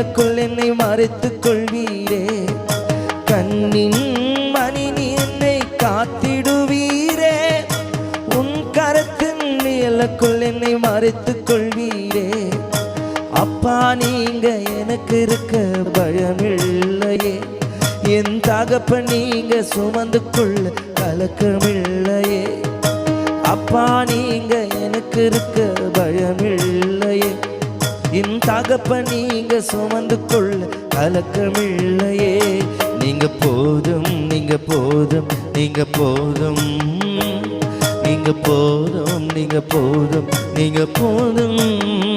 நிழலுக்குள் என்னை மறைத்துக் கொள்வீரே. கண்ணின் மணி நீ என்னை காத்திடுவீரே. உன் கரத்தின் நிழலுக்குள் என்னை மறைத்துக் கொள்வீரே. அப்பா நீங்க எனக்கு இருக்க பயமில்லையே. என் தகப்பன் நீங்க சுமந்து கொள்ள கலக்கமில்லையே. அப்பா நீங்க எனக்கு இருக்க பயமில்லையே. என் தகப்பன் நீங்க சுமந்து கொள்ள கலக்கமில்லையே. நீங்க போதும் நீங்க போதும் நீங்க போதும் நீங்க போதும் நீங்க போதும் நீங்க போதும்.